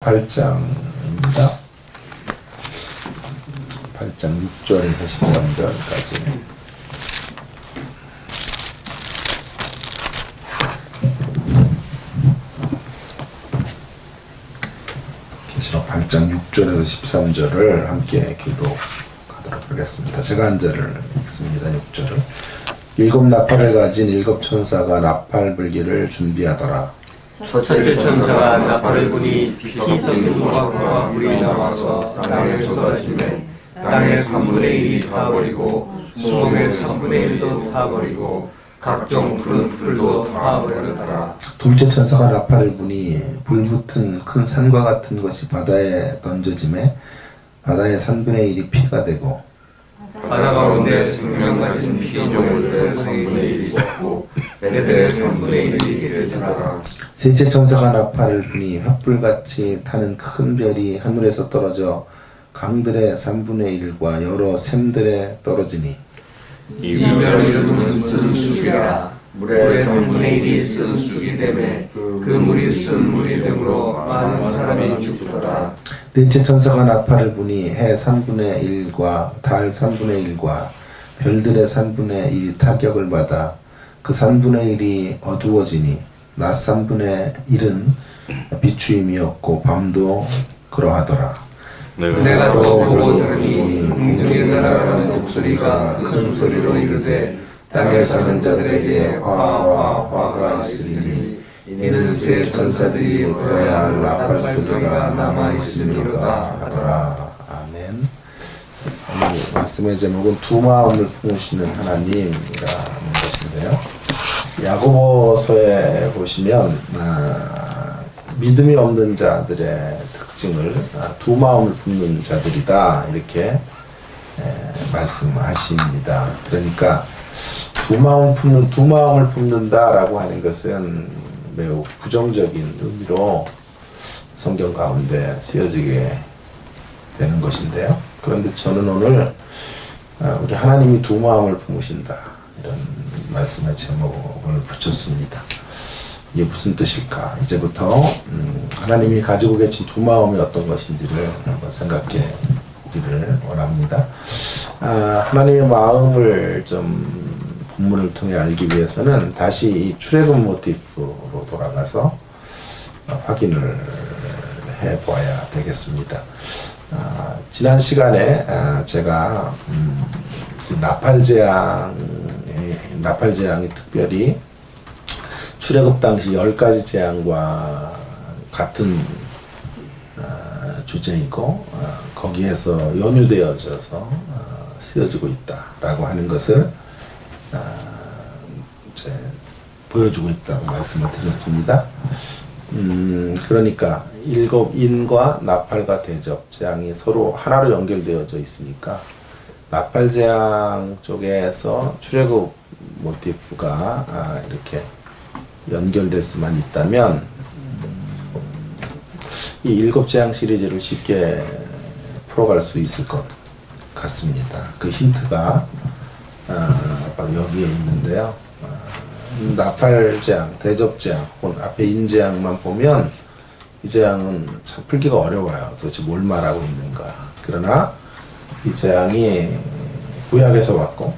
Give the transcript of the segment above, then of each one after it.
8장입니다. 8장 6절에서 13절까지. 계시록 8장 6절에서 13절을 함께 기도하도록 하겠습니다. 제가 한 절을 읽습니다. 6절을. 일곱 나팔을 가진 일곱 천사가 나팔 불기를 준비하더라. 첫째 천사가 나팔을 부니 빛이 섞인 우박과 물이 나와서 땅에 쏟아지매 땅의 3분의 1이 타버리고 수송의 3분의 1도 타버리고 각종 푸른 풀도 타버렸더라. 둘째 천사가 나팔을 부니 불 붙은 큰 산과 같은 것이 바다에 던져지매 바다의 3분의 1이 피가 되고 바다 가운데 생명 가진 피조물들의 3분의 1이 죽고 배들의 3분의 1이 깨지더라. 셋째 천사가 나팔을 부니 횃불같이 타는 큰 별이 하늘에서 떨어져 강들의 3분의 1과 여러 샘들에 떨어지니 이 별 이름은 쓴쑥이라. 물의 3분의 1이 쓴쑥이 되매 그 물이 쓴 물이 되므로 많은 사람이 죽더라. 넷째 천사가 나팔을 부니 해 3분의 1과 달 3분의 1과 별들의 3분의 1이 타격을 받아 그 3분의 1이 어두워지니 낮 3분의 1은 비추임이 없고 밤도 그러하더라. 내가 또 보고 들으니 공중에 날아가는 독수리가 큰 소리로 이르되 땅에 사는 자들에게 화가 있으리니 이는 새 천사들이 되어야 할 나팔 소리가 남아있음이로다 하더라. 아멘. 오늘 말씀의 제목은 두 마음을 품으시는 하나님이라는 것인데요. 야고보서에 보시면 믿음이 없는 자들의 특징을 두 마음을 품는 자들이다 이렇게 말씀하십니다. 그러니까 두 마음을 품는다라고 하는 것은 매우 부정적인 의미로 성경 가운데 쓰여지게 되는 것인데요. 그런데 저는 오늘 우리 하나님이 두 마음을 품으신다 이런 말씀의 제목을 붙였습니다. 이게 무슨 뜻일까? 이제부터 하나님이 가지고 계신 두 마음이 어떤 것인지를 한번 생각해 보기를 원합니다. 하나님의 마음을 좀 본문을 통해 알기 위해서는 다시 이 출애굽 모티프로 돌아가서 확인을 해봐야 되겠습니다. 지난 시간에 제가 나팔 재앙이 특별히 출애굽 당시 10가지 재앙과 같은 주제이고 거기에서 연유되어져서 쓰여지고 있다라고 하는 것을 이제 보여주고 있다고 말씀을 드렸습니다. 그러니까 일곱 인과 나팔과 대접 재앙이 서로 하나로 연결되어져 있으니까 나팔 재앙 쪽에서 출애굽 모티프가 이렇게 연결될 수만 있다면 이 일곱 재앙 시리즈를 쉽게 풀어갈 수 있을 것 같습니다. 그 힌트가 바로 여기에 있는데요. 나팔 재앙, 대접 재앙, 혹은 앞에 인재앙만 보면 이 재앙은 참 풀기가 어려워요. 도대체 뭘 말하고 있는가. 그러나 이 재앙이 구약에서 왔고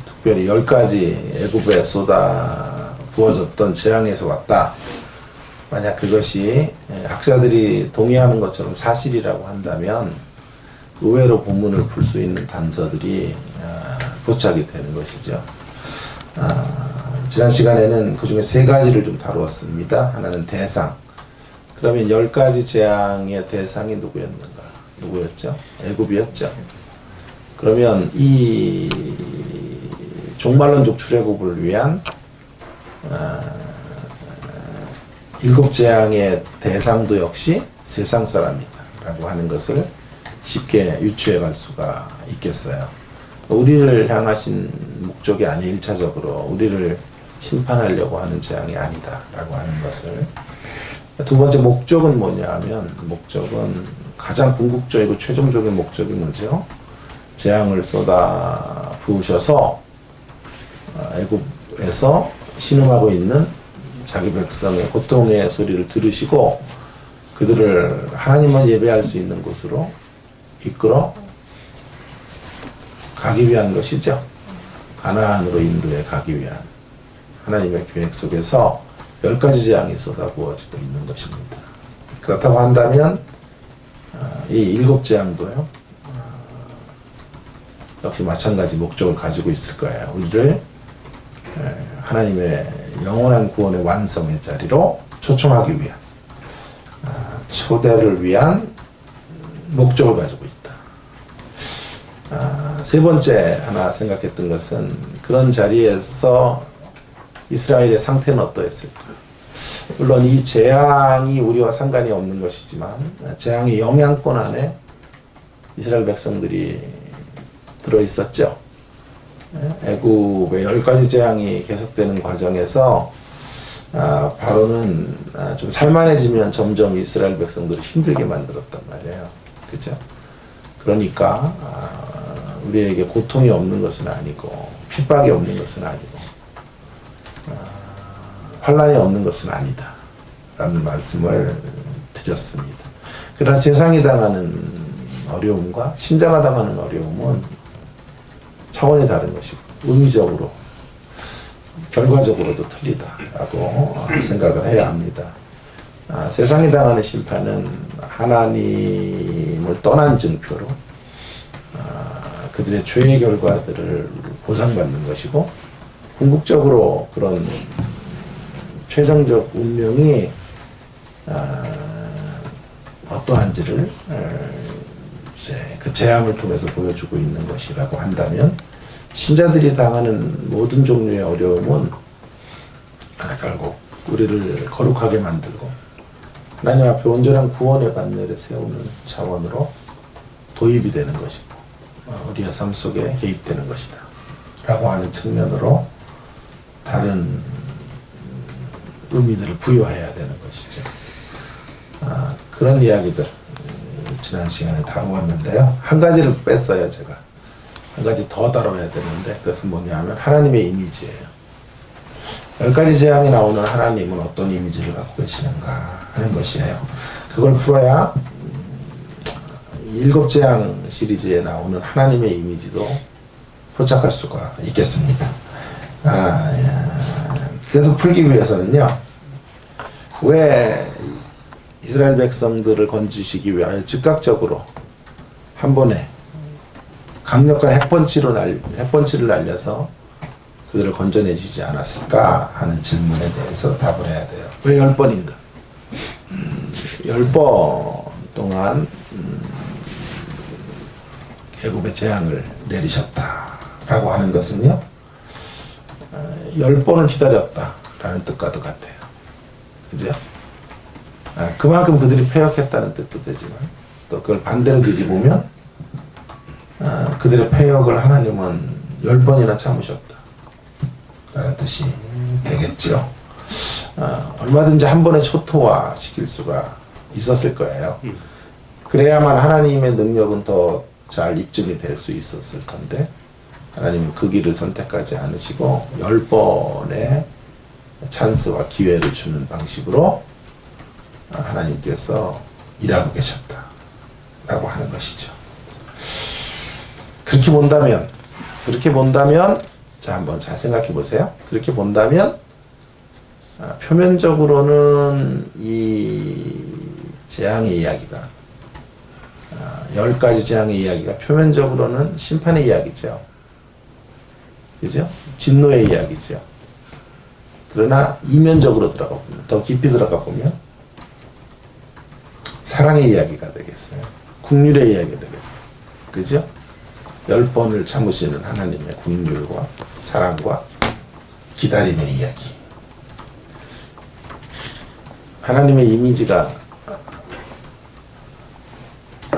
특별히 10가지 애굽에 쏟아 부어졌던 재앙에서 왔다. 만약 그것이 학자들이 동의하는 것처럼 사실이라고 한다면 의외로 본문을 풀 수 있는 단서들이 포착이 되는 것이죠. 지난 시간에는 그 중에 3가지를 좀 다루었습니다. 하나는 대상. 그러면 10가지 재앙의 대상이 누구였는가? 누구였죠? 애굽이었죠. 그러면 이 종말론적 출애굽을 위한 7 재앙의 대상도 역시 세상 사람이다 라고 하는 것을 쉽게 유추해 갈 수가 있겠어요. 우리를 향하신 목적이 아니 1차적으로 우리를 심판하려고 하는 재앙이 아니다 라고 하는 것을. 두 번째 목적은 뭐냐 하면 목적은 가장 궁극적이고 최종적인 목적이 뭐죠? 재앙을 쏟아 부으셔서 애굽에서 신음하고 있는 자기 백성의 고통의 소리를 들으시고 그 그들을 하나님만 예배할 수 있는 곳으로 이끌어 가기 위한 것이죠. 가나안으로 인도해 가기 위한 하나님의 계획 속에서 10가지 재앙이 쏟아부어지고 있는 것입니다. 그렇다고 한다면 이 7재앙도요 역시 마찬가지 목적을 가지고 있을 거예요. 우리를 하나님의 영원한 구원의 완성의 자리로 초청하기 위한 초대를 위한 목적을 가지고 있다. 세 번째 하나 생각했던 것은 그런 자리에서 이스라엘의 상태는 어떠했을까? 물론 이 재앙이 우리와 상관이 없는 것이지만 재앙의 영향권 안에 이스라엘 백성들이 들어있었죠. 애굽의 10가지 재앙이 계속되는 과정에서 바로는 좀 살만해지면 점점 이스라엘 백성들을 힘들게 만들었단 말이에요. 그죠? 그러니까 우리에게 고통이 없는 것은 아니고 핍박이 없는 것은 아니고 환란이 없는 것은 아니다 라는 말씀을 드렸습니다. 그러나 세상이 당하는 어려움과 신자가 당하는 어려움은 차원이 다른 것이고 의미적으로 결과적으로도 틀리다라고 생각을 해야 합니다. 세상이 당하는 심판은 하나님을 떠난 증표로 그들의 죄의 결과들을 보상받는 것이고 궁극적으로 그런 최종적 운명이 어떠한지를 그 재앙을 통해서 보여주고 있는 것이라고 한다면 신자들이 당하는 모든 종류의 어려움은 결국 우리를 거룩하게 만들고 하나님 앞에 온전한 구원의 반열에 세우는 차원으로 도입이 되는 것이고 우리의 삶 속에 개입되는 것이다 라고 하는 측면으로 다른 의미들을 부여해야 되는 것이죠. 그런 이야기들 지난 시간에 다루었는데요. 한 가지를 뺐어요. 제가 한 가지 더 다뤄야 되는데 그것은 뭐냐면 하나님의 이미지예요. 10가지 재앙이 나오는 하나님은 어떤 이미지를 갖고 계시는가 하는 것이에요. 그걸 풀어야 7재앙 시리즈에 나오는 하나님의 이미지도 포착할 수가 있겠습니다. 그래서 풀기 위해서는요, 왜 이스라엘 백성들을 건지시기 위하여 즉각적으로 한 번에 강력한 핵펀치를 날려서 그들을 건져내시지 않았을까 하는 질문에 대해서 답을 해야 돼요. 왜 10번인가? 10번 동안 애굽의 재앙을 내리셨다라고 하는 것은요, 10번을 기다렸다라는 뜻과도 같아요. 그죠? 그만큼 그들이 패역했다는 뜻도 되지만 또 그걸 반대로 뒤집으면 그들의 패역을 하나님은 10번이나 참으셨다 라는 뜻이 되겠죠. 얼마든지 한 번에 초토화 시킬 수가 있었을 거예요. 그래야만 하나님의 능력은 더 잘 입증이 될 수 있었을 건데 하나님은 그 길을 선택하지 않으시고 10번의 찬스와 기회를 주는 방식으로 하나님께서 일하고 계셨다 라고 하는 것이죠. 그렇게 본다면 자, 한번 잘 생각해 보세요. 그렇게 본다면 표면적으로는 이 재앙의 이야기가 10가지 재앙의 이야기가 표면적으로는 심판의 이야기죠. 그죠? 진노의 이야기죠. 그러나 이면적으로 들어가 보면, 더 깊이 들어가 보면 사랑의 이야기가 되겠어요. 긍휼의 이야기가 되겠어요. 그죠? 10번을 참으시는 하나님의 긍휼과 사랑과 기다림의 이야기. 하나님의 이미지가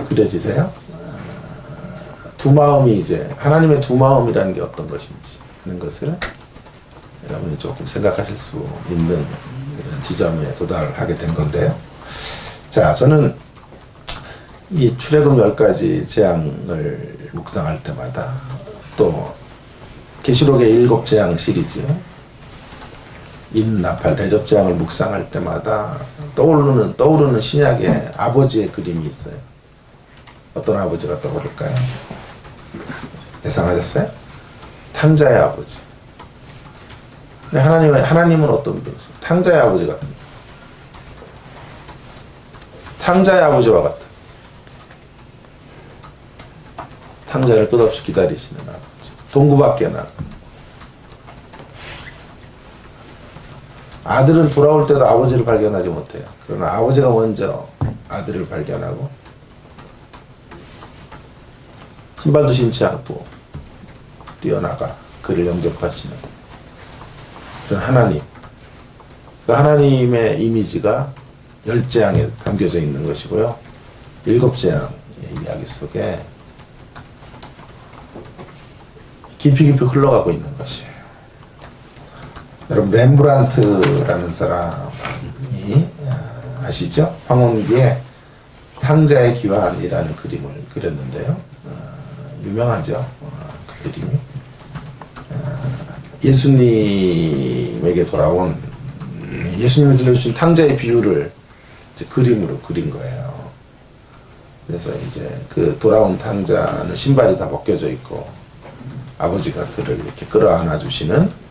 그려지세요? 두 마음이 이제 하나님의 두 마음이라는 게 어떤 것인지 하는 것을 여러분이 조금 생각하실 수 있는 지점에 도달하게 된 건데요. 자, 저는 이 출애굽 10가지 재앙을 묵상할 때마다 또 계시록의 7재앙 시리즈 인나팔 대접재앙을 묵상할 때마다 떠오르는 신약의 아버지의 그림이 있어요. 어떤 아버지가 떠오를까요? 예상하셨어요? 탕자의 아버지. 하나님은 어떤 분이세요? 탕자의 아버지 같은. 탕자의 아버지와 같은. 탕자를 끝없이 기다리시는 아버지. 동구밖에 나. 아들은 돌아올 때도 아버지를 발견하지 못해요. 그러나 아버지가 먼저 아들을 발견하고 신발도 신지 않고 뛰어나가 그를 영접하시는 그런 하나님. 그 하나님의 이미지가 10재앙에 담겨져 있는 것이고요. 7재앙의 이야기 속에 깊이 흘러가고 있는 것이에요. 여러분 렘브란트라는 사람이 아시죠? 황혼기에 탕자의 기환이라는 그림을 그렸는데요. 유명하죠. 그 그림이 예수님에게 돌아온 예수님이 들려주신 탕자의 비유를 이제 그림으로 그린 거예요. 그래서 이제 그 돌아온 탕자는 신발이 다 벗겨져 있고 아버지가 그를 이렇게 끌어안아 주시는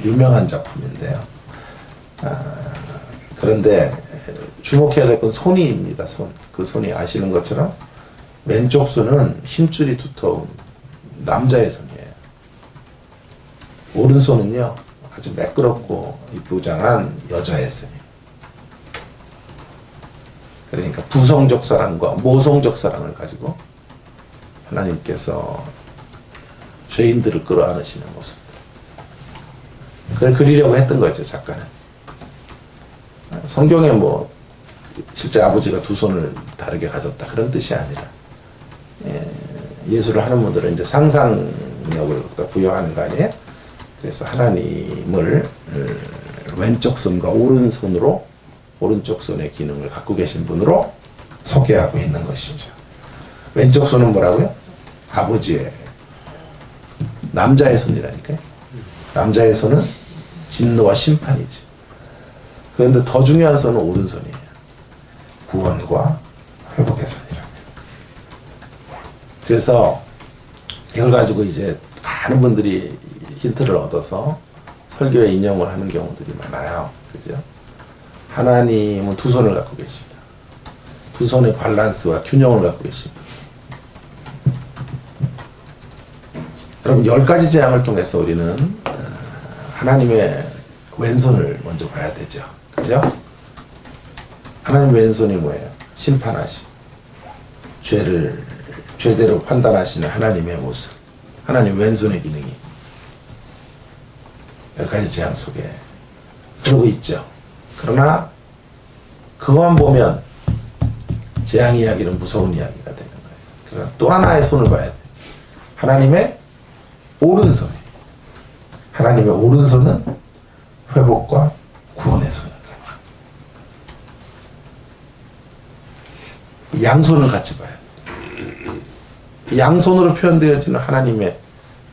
유명한 작품인데요. 그런데 주목해야 될 건 손이입니다. 손. 그 손이 아시는 것처럼 왼쪽 손은 힘줄이 두터운 남자의 손이에요. 오른손은요 아주 매끄럽고 이쁘장한 여자의 손이에요. 그러니까 부성적 사랑과 모성적 사랑을 가지고 하나님께서 죄인들을 끌어안으시는 모습. 그걸 그리려고 했던 거죠, 작가는. 성경에 뭐 실제 아버지가 두 손을 다르게 가졌다 그런 뜻이 아니라 예수를 하는 분들은 이제 상상력을 부여하는 거 아니에요? 그래서 하나님을 왼쪽 손과 오른손으로 오른쪽 손의 기능을 갖고 계신 분으로 소개하고 있는 것이죠. 왼쪽 손은 뭐라고요? 아버지의 남자의 손이라니까요. 남자의 손은 진노와 심판이지. 그런데 더 중요한 손은 오른손이에요. 구원과 회복의 손이라고. 그래서 이걸 가지고 이제 많은 분들이 힌트를 얻어서 설교에 인용을 하는 경우들이 많아요. 그죠? 하나님은 두 손을 갖고 계시다. 두 손의 밸런스와 균형을 갖고 계시다. 여러분 10가지 재앙을 통해서 우리는 하나님의 왼손을 먼저 봐야 되죠. 그죠? 하나님의 왼손이 뭐예요? 심판하시. 죄를 죄대로 판단하시는 하나님의 모습. 하나님 왼손의 기능이 10가지 재앙 속에 그러고 있죠. 그러나 그것만 보면 재앙 이야기는 무서운 이야기가 되는 거예요. 그러나 또 하나의 손을 봐야 돼. 하나님의 오른손. 하나님의 오른손은 회복과 구원의 손입니다. 양손을 같이 봐요. 양손으로 표현되어지는 하나님의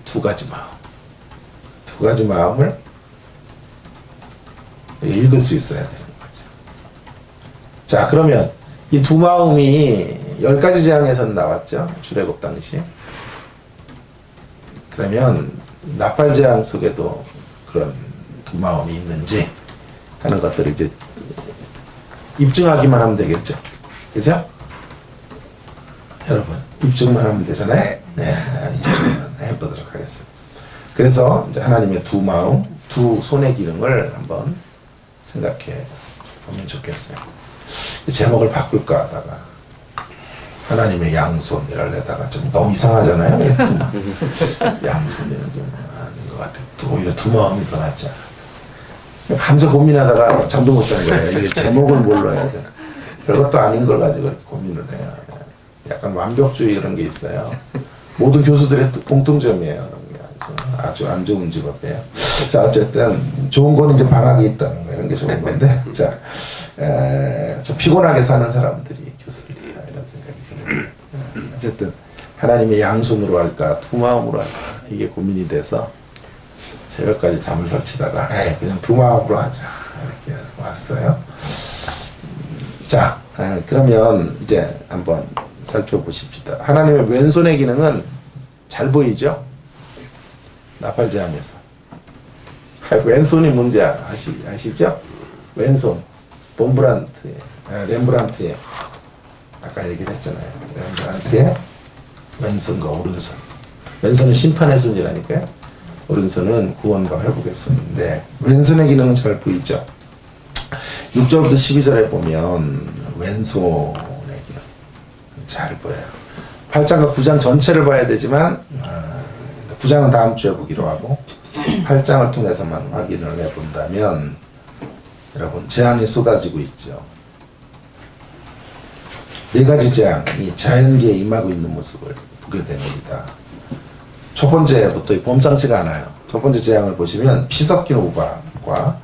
두 가지 마음. 두 가지 마음을 읽을 수 있어야 되는 거죠. 자, 그러면 이 두 마음이 10가지 재앙에서는 나왔죠. 출애굽 당시. 그러면 나팔 재앙 속에도 그런 두 마음이 있는지 하는 것들을 이제 입증하기만 하면 되겠죠. 그죠? 여러분, 입증만 하면 되잖아요. 네, 입증만 해보도록 하겠습니다. 그래서 이제 하나님의 두 마음, 두 손의 기능을 한번 생각해 보면 좋겠어요. 제목을 바꿀까 하다가 하나님의 양손이라려다가 좀 너무 이상하잖아요. 양손이는 좀 아닌 것 같아요. 오히려 두 마음이 더 낫지 않아. 밤새 고민하다가 잠도 못 자는 거예요. 이게 제목을 뭘로 해야 되나. 별것도 아닌 걸 가지고 고민을 해요. 약간 완벽주의 이런 게 있어요. 모든 교수들의 공통점이에요. 아주 안 좋은 직업이에요. 자, 어쨌든 좋은 건 이제 방학이 있다는 거 이런 게 좋은 건데, 자, 좀 피곤하게 사는 사람들이 교수들이다 이런 생각이 드는데, 어쨌든 하나님의 양손으로 할까 두 마음으로 할까 이게 고민이 돼서 새벽까지 잠을 설치다가 그냥 두 마음으로 하자 이렇게 왔어요. 자, 그러면 이제 한번 살펴보십시다. 하나님의 왼손의 기능은 잘 보이죠? 나팔제왕에서 왼손이 뭔지 아시죠? 왼손 렘브란트의 아까 얘기를 했잖아요. 렘브란트의 왼손과 오른손. 왼손은 심판의 손이라니까요. 오른손은 구원과 회복의 손인데 왼손의 기능은 잘 보이죠? 6절부터 12절에 보면 왼손의 기능 잘 보여요. 8장과 9장 전체를 봐야 되지만 9장은 다음 주에 보기로 하고 8장을 통해서만 확인을 해본다면 여러분 재앙이 쏟아지고 있죠. 네 가지 재앙이 자연계에 임하고 있는 모습을 보게 됩니다. 첫 번째부터 범상치가 않아요. 첫 번째 재앙을 보시면 피 섞인 우박과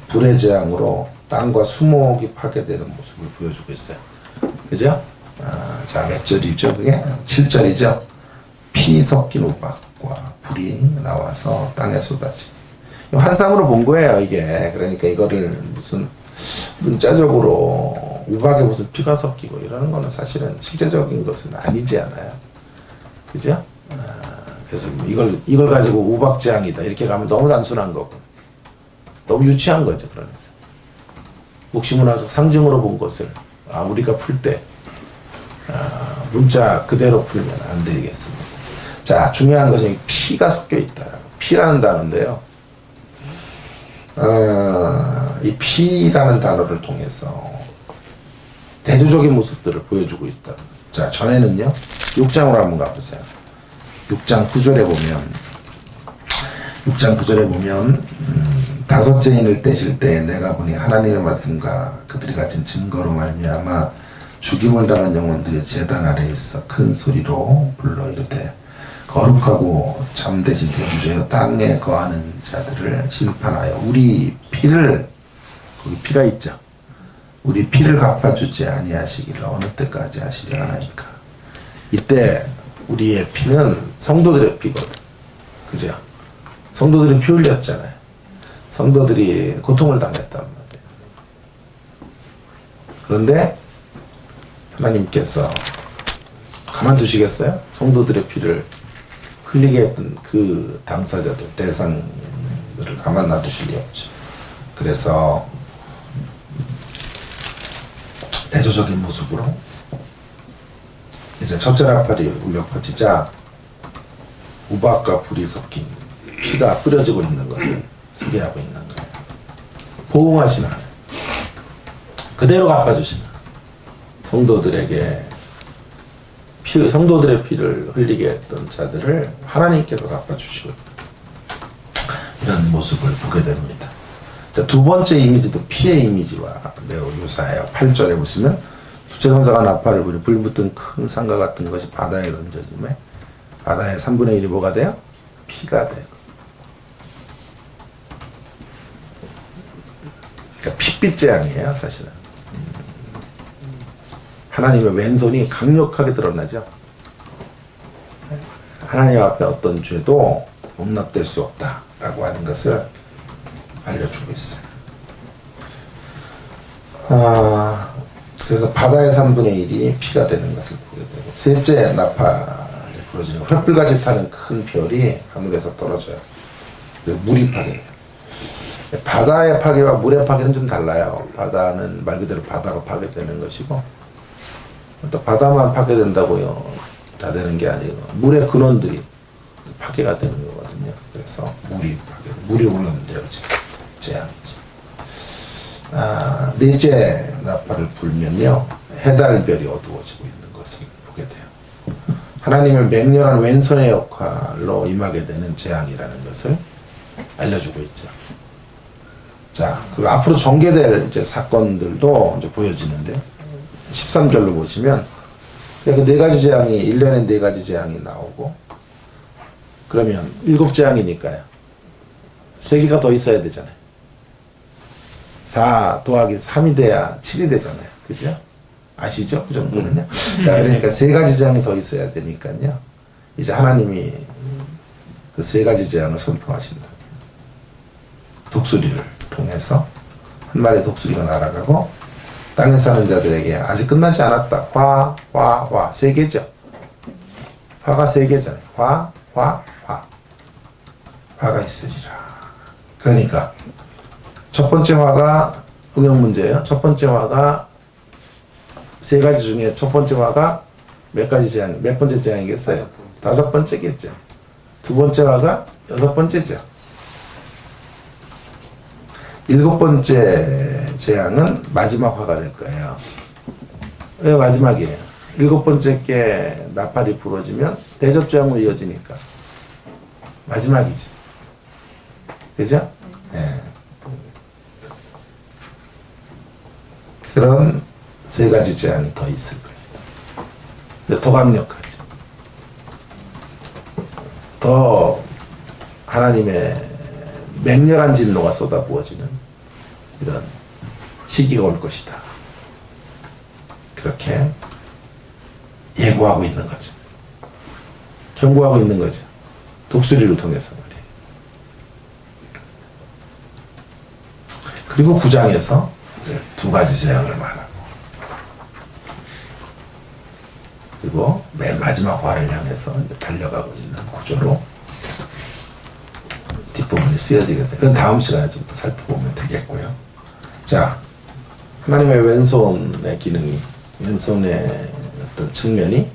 불의 재앙으로 땅과 수목이 파괴되는 모습을 보여주고 있어요. 그죠? 자, 몇 절이죠? 그게 7절이죠? 피 섞인 우박과 불이 나와서 땅에 쏟아지. 환상으로 본 거예요, 이게. 그러니까 이거를 무슨 문자적으로 우박에 무슨 피가 섞이고 이러는 거는 사실은 실제적인 것은 아니지 않아요. 그죠? 그래서 이걸 가지고 우박재앙이다 이렇게 가면 너무 단순한 거고 너무 유치한 거죠. 그러면서 혹시문화적 상징으로 본 것을 우리가 풀 때 문자 그대로 풀면 안 되겠습니다. 자, 중요한 것은 피가 섞여 있다. 피라는 단어인데요. 이 피라는 단어를 통해서 대조적인 모습들을 보여주고 있다. 자, 전에는요. 6장으로 한번 가보세요. 6장 9절에 보면 다섯째 인을 떼실 때 내가 보니 하나님의 말씀과 그들이 가진 증거로 말미암아 죽임을 당한 영혼들이 제단 아래에 있어 큰 소리로 불러 이르되 거룩하고 참되신 대주제여 땅에 거하는 자들을 심판하여 우리 피를 거기 피가 있죠. 우리 피를 갚아주지 아니하시기를 어느 때까지 하시려 하나이까. 이때 우리의 피는 성도들의 피거든. 그죠? 성도들이 피 흘렸잖아요. 성도들이 고통을 당했단 말이에요. 그런데 하나님께서 가만두시겠어요? 성도들의 피를 흘리게 했던 그 당사자들, 대상들을 가만 놔두실 리 없죠. 그래서 대조적인 모습으로 이제 첫째 나팔이 울려 퍼지자 우박과 불이 섞인 피가 뿌려지고 있는 것을 소개하고 있는 거예요. 보응하시는 하나님, 그대로 갚아주시는 성도들에게 성도들의 피를 흘리게 했던 자들을 하나님께서 갚아주시고 이런 모습을 보게 됩니다. 자, 두 번째 이미지도 피의 이미지와 매우 유사해요. 8절에 보시면 수채성사가 나팔을 부리 불 붙은 큰 상과 같은 것이 바다에 던져지매 바다의 3분의 1이 뭐가 돼요? 피가 되고. 그러니까 핏빛 재앙이에요, 사실은. 하나님의 왼손이 강력하게 드러나죠. 하나님 앞에 어떤 죄도 용납될 수 없다라고 하는 것을 알려주고 있어요. 그래서 바다의 3분의 1이 피가 되는 것을 보게 되고, 셋째 나팔이 부러지는 횃불같이 타는 큰 별이 하늘에서 떨어져요. 그래서 물이 파괴돼요. 바다의 파괴와 물의 파괴는 좀 달라요. 바다는 말 그대로 바다가 파괴되는 것이고, 또 바다만 파괴된다고요 다 되는 게 아니고 물의 근원들이 파괴가 되는 거거든요. 그래서 물이 오염되어지고 재앙이죠. 넷째 나팔을 불면요 해달별이 어두워지고 있는 것을 보게 돼요. 하나님의 맹렬한 왼손의 역할로 임하게 되는 재앙이라는 것을 알려주고 있죠. 자, 그 앞으로 전개될 이제 사건들도 이제 보여지는데 13절로 보시면 그 네 가지 재앙이 1년에 네 가지 재앙이 나오고 그러면 7재앙이니까요. 3개가 더 있어야 되잖아요. 4 더하기 3이 돼야 7이 되잖아요. 그죠? 아시죠? 그 정도는요. 자, 그러니까 3가지 재앙이 더 있어야 되니까요. 이제 하나님이 그 3가지 재앙을 선포하신다. 독수리를 통해서 한 마리의 독수리가 날아가고 땅에 사는 자들에게 아직 끝나지 않았다. 화. 세 개죠. 화가 세 개잖아요. 화. 화가 있으리라. 그러니까 첫 번째 화가 응용 문제예요. 첫 번째 화가 세 가지 중에 첫 번째 화가 몇 번째 재앙이겠어요? 다섯 번째겠죠. 두 번째 화가 여섯 번째죠. 일곱 번째 재앙은 마지막 화가 될 거예요. 왜 마지막이에요? 일곱 번째 게 나팔이 부러지면 대접재앙으로 이어지니까 마지막이지. 그죠? 네. 그런 세 가지 재앙이 더 있을 거예요. 근데 더 강력하죠. 더 하나님의 맹렬한 진노가 쏟아부어지는 이런 시기가 올 것이다. 그렇게 예고하고 있는 거죠. 경고하고 있는 거죠. 독수리를 통해서 말이에요. 그리고 9장에서 이제 두 가지 재앙을 말하고 그리고 맨 마지막 화를 향해서 이제 달려가고 있는 구조로 뒷부분이 쓰여지게 돼. 그건 다음 시간에 좀 더 살펴보면 되겠고요. 자, 하나님의 왼손의 기능이, 왼손의 어떤 측면이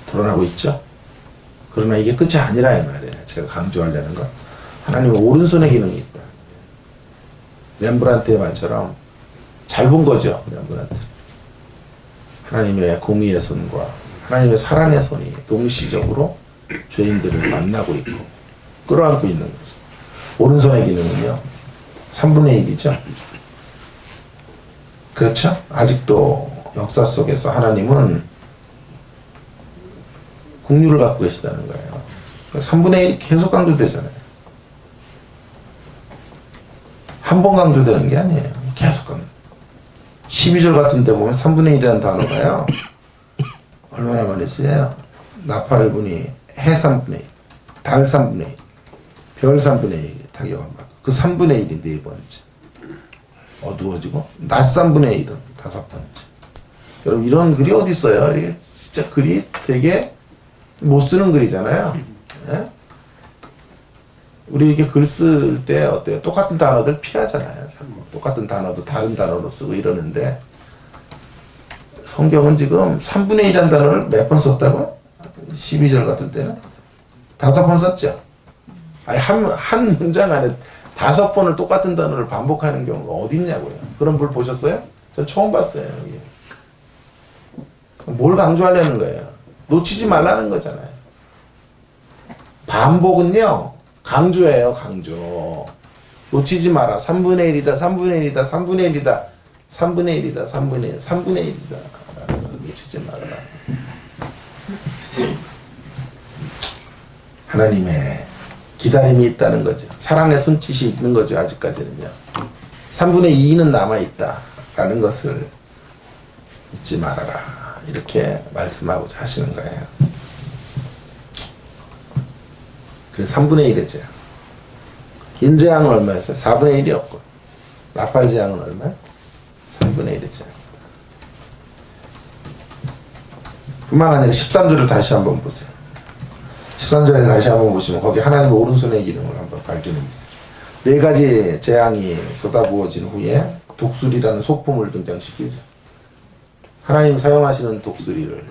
드러나고 있죠. 그러나 이게 끝이 아니라 이 말이에요. 제가 강조하려는 건 하나님의 오른손의 기능이 있다. 렘브란트의 말처럼 잘 본 거죠. 렘브란트. 하나님의 공의의 손과 하나님의 사랑의 손이 동시적으로 죄인들을 만나고 있고 끌어안고 있는 거죠. 오른손의 기능은요 3분의 1이죠. 그렇죠? 아직도 역사 속에서 하나님은 국률을 갖고 계시다는 거예요. 3분의 1이 계속 강조되잖아요. 한 번 강조되는 게 아니에요. 계속 강조. 12절 같은 데 보면 3분의 1이라는 단어가요. 얼마나 많이 쓰여요? 나팔 분이 해 3분의 1, 달 3분의 1, 별 3분의 1 타격을 받고 그 3분의 1이 네 번째. 어두워지고 낮 3분의 1은 다섯 번째. 여러분 이런 글이 어디 있어요? 이게 진짜 글이 되게 못 쓰는 글이잖아요. 예? 우리 이렇게 글 쓸 때 어때요? 똑같은 단어들 피하잖아요. 자꾸. 똑같은 단어도 다른 단어로 쓰고 이러는데 성경은 지금 3분의 1이라는 단어를 몇 번 썼다고요? 12절 같은 때는? 5번 썼죠? 아니, 한 문장 안에 5번을 똑같은 단어를 반복하는 경우가 어디 있냐고요. 그런 글 보셨어요? 전 처음 봤어요. 여기. 뭘 강조하려는 거예요? 놓치지 말라는 거잖아요. 반복은요, 강조예요, 강조. 놓치지 마라. 3분의 1이다, 3분의 1이다, 3분의 1이다, 3분의 1이다, 3분의 1, 3분의 1이다. 놓치지 말아라. 하나님의 기다림이 있다는 거죠. 사랑의 손짓이 있는 거죠. 아직까지는요. 3분의 2는 남아있다. 라는 것을 잊지 말아라. 이렇게 말씀하고자 하시는 거예요. 그래서 3분의 1이죠. 인재앙은 얼마였어요? 4분의 1이었고. 나팔재앙은 얼마요? 3분의 1이죠. 뿐만 아니라 13절을 다시 한번 보세요. 13절에 다시 한번 보시면 거기 하나님의 오른손의 기능을 한번 발견합니다. 네 가지 재앙이 쏟아부어진 후에 독수리라는 소품을 등장시키죠. 하나님 사용하시는 독수리를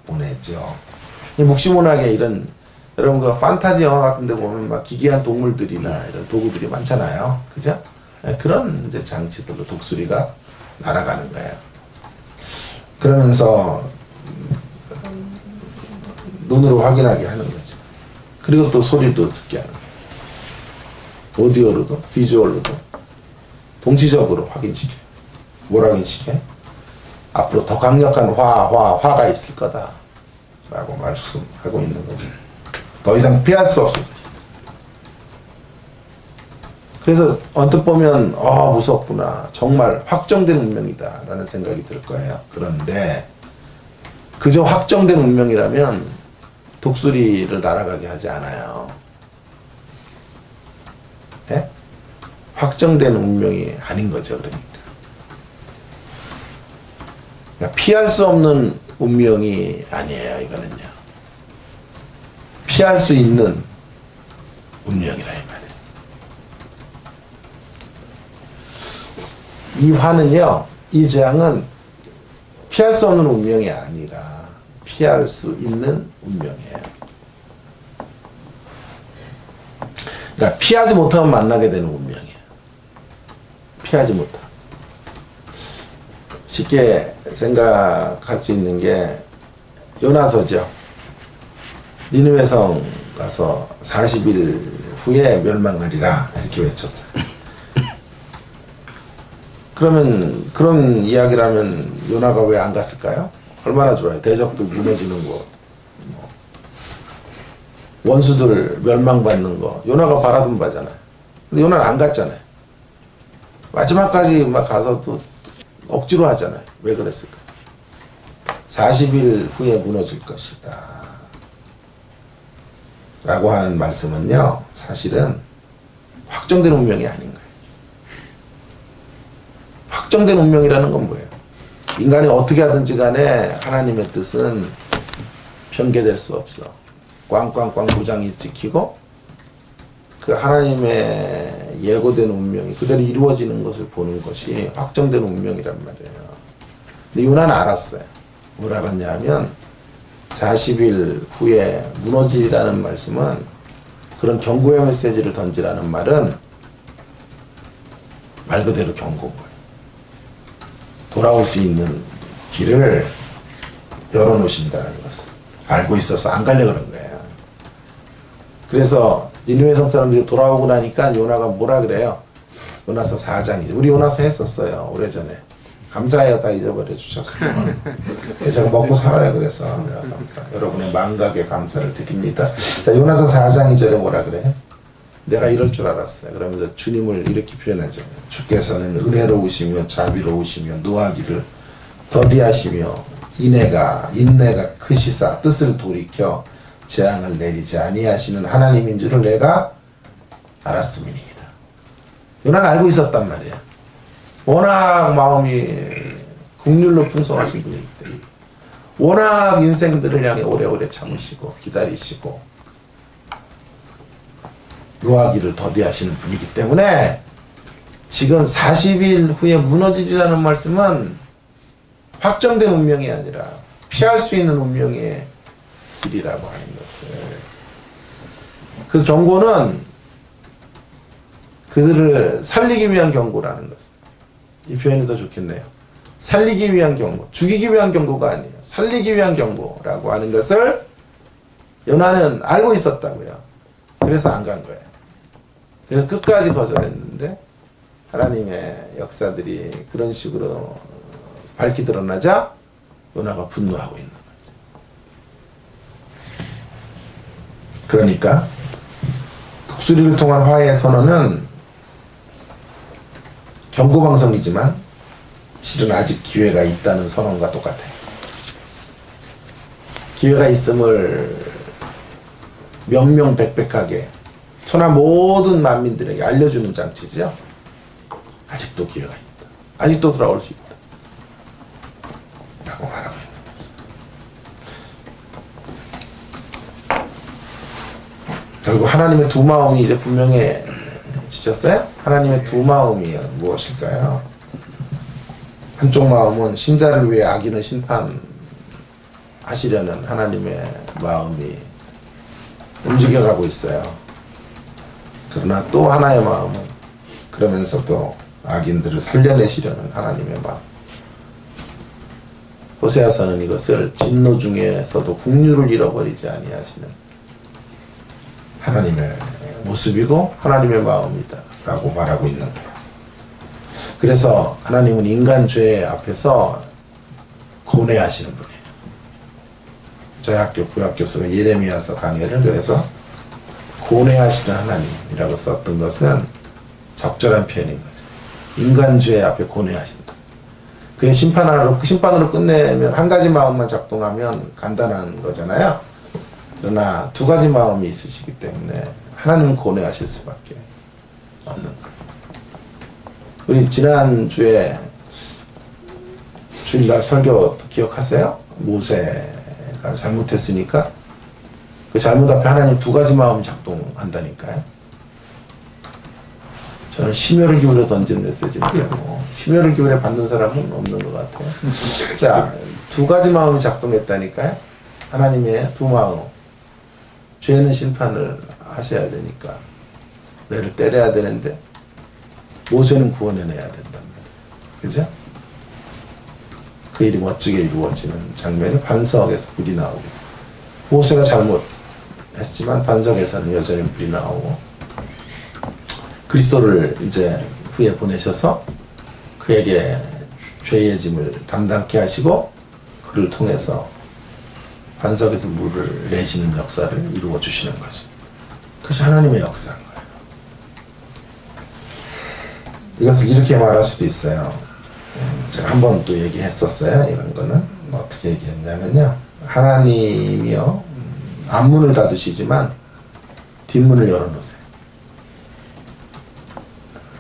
보내죠. 이 묵시문학에 이런 여러분 그 판타지 영화 같은 데 보면 막 기괴한 동물들이나 이런 도구들이 많잖아요. 그죠? 그런 이제 장치들로 독수리가 날아가는 거예요. 그러면서 눈으로 확인하게 하는 거죠. 그리고 또 소리도 듣게 하는 거예요. 오디오로도 비주얼로도 동시적으로 확인시켜요. 뭘 확인시켜요? 앞으로 더 강력한 화가 있을 거다 라고 말씀하고 있는 거죠. 더 이상 피할 수 없을 거죠. 그래서 언뜻 보면 무섭구나. 정말 확정된 운명이다 라는 생각이 들 거예요. 그런데 그저 확정된 운명이라면 독수리를 날아가게 하지 않아요. 확정된 운명이 아닌 거죠. 그러니까 피할 수 없는 운명이 아니에요. 이거는요. 피할 수 있는 운명이라 이 말이에요. 이 화는요, 이 재앙은 피할 수 없는 운명이 아니라 피할 수 있는 운명이에요. 그러니까 피하지 못하면 만나게 되는 운명이에요. 피하지 못하. 쉽게 생각할 수 있는 게 요나서죠. 니느웨 성 가서 40일 후에 멸망하리라 이렇게 외쳤어요. 그러면 그런 이야기를 하면 요나가 왜 안 갔을까요? 얼마나 좋아요. 대적도 무너지는 거, 원수들 멸망받는 거 요나가 바라던 바잖아요. 근데 요나는 안 갔잖아요. 마지막까지 막 가서 또 억지로 하잖아요. 왜 그랬을까? 40일 후에 무너질 것이다 라고 하는 말씀은요, 사실은 확정된 운명이 아닌 거예요. 확정된 운명이라는 건 뭐예요? 인간이 어떻게 하든지 간에 하나님의 뜻은 변개될 수 없어. 꽝꽝꽝 도장이 찍히고 그 하나님의 예고된 운명이 그대로 이루어지는 것을 보는 것이 확정된 운명이란 말이에요. 근데 요나는 알았어요. 뭘 알았냐 하면 40일 후에 무너지라는 말씀은, 그런 경고의 메시지를 던지라는 말은 말 그대로 경고인 거예요. 돌아올 수 있는 길을 열어놓으신다는 것을 알고 있어서 안 가려고 그런 거예요. 그래서 니느웨 성 사람들이 돌아오고 나니까 요나가 뭐라 그래요? 요나서 4장이죠. 우리 요나서 했었어요. 오래전에. 감사해요. 다 잊어버려 주셨어요. 제가 먹고 살아요. 그래서 여러분의 망각에 감사를 드립니다. 자, 요나서 4장 2절에 뭐라 그래? 내가 이럴 줄 알았어요. 그러면서 주님을 이렇게 표현하죠. 주께서는 은혜로우시며 자비로우시며 노하기를 더디하시며 인내가 크시사 뜻을 돌이켜 재앙을 내리지 아니하시는 하나님인 줄을 내가 알았음이니이다. 요나는 알고 있었단 말이야. 워낙 마음이 국률로 풍성하신 분이기 때문에, 워낙 인생들을 향해 오래오래 참으시고 기다리시고 노하기를 더디하시는 분이기 때문에 지금 40일 후에 무너지리라는 말씀은 확정된 운명이 아니라 피할 수 있는 운명의 길이라고 하는 것을, 그 경고는 그들을 살리기 위한 경고라는 것을, 이 표현이 더 좋겠네요. 살리기 위한 경고, 죽이기 위한 경고가 아니에요. 살리기 위한 경고라고 하는 것을 요나는 알고 있었다고요. 그래서 안 간 거예요. 그래서 끝까지 거절했는데 하나님의 역사들이 그런 식으로 밝히 드러나자 요나가 분노하고 있는 거죠. 그러니까 독수리를 통한 화해의 선언은 경고방송이지만 실은 아직 기회가 있다는 선언과 똑같아요. 기회가 있음을 명명백백하게 천하 모든 만민들에게 알려주는 장치죠. 아직도 기회가 있다. 아직도 돌아올 수 있다. 라고 말하고 있는 거죠. 결국 하나님의 두 마음이 이제 분명해지셨어요? 하나님의 두 마음이 무엇일까요? 한쪽 마음은 신자를 위해 악인을 심판하시려는 하나님의 마음이 움직여가고 있어요. 그러나 또 하나의 마음은 그러면서도 악인들을 살려내시려는 하나님의 마음. 호세아서는 이것을 진노 중에서도 국류를 잃어버리지 아니하시는 하나님의 모습이고 하나님의 마음이다 라고 말하고 있는 거예요. 그래서 하나님은 인간 죄 앞에서 고뇌하시는 분이에요. 저희 학교 부학교에서 예레미야서 강의를 그래서 고뇌하시는 하나님이라고 썼던 것은 적절한 표현인 거죠. 인간 죄 앞에 고뇌하신다. 그게 심판으로 끝내면 한 가지 마음만 작동하면 간단한 거잖아요. 그러나 두 가지 마음이 있으시기 때문에 하나님은 고뇌하실 수밖에 없는 거예요. 우리 지난주에 주일날 설교 기억하세요? 모세가 잘못했으니까 그 잘못 앞에 하나님 두 가지 마음 작동한다니까요. 저는 심혈을 기울여 던지는 메시지인데요. 심혈을 기울여 받는 사람은 없는 것 같아요. 자, 두 가지 마음이 작동했다니까요. 하나님의 두 마음. 죄는 심판을 하셔야 되니까 매를 때려야 되는데 모세는 구원해내야 된단 말이에요. 그죠? 그 일이 멋지게 이루어지는 장면이 반석에서 불이 나오고, 모세가 잘못했지만 반석에서는 여전히 불이 나오고, 그리스도를 이제 후에 보내셔서 그에게 죄의 짐을 담당케 하시고 그를 통해서 반석에서 물을 내시는 역사를 이루어 주시는 거죠. 그것이 하나님의 역사인 거예요. 이것을 이렇게 말할 수도 있어요. 제가 한 번 또 얘기했었어요. 이런 거는 어떻게 얘기했냐면요, 하나님이요 앞문을 닫으시지만 뒷문을 열어놓으세요.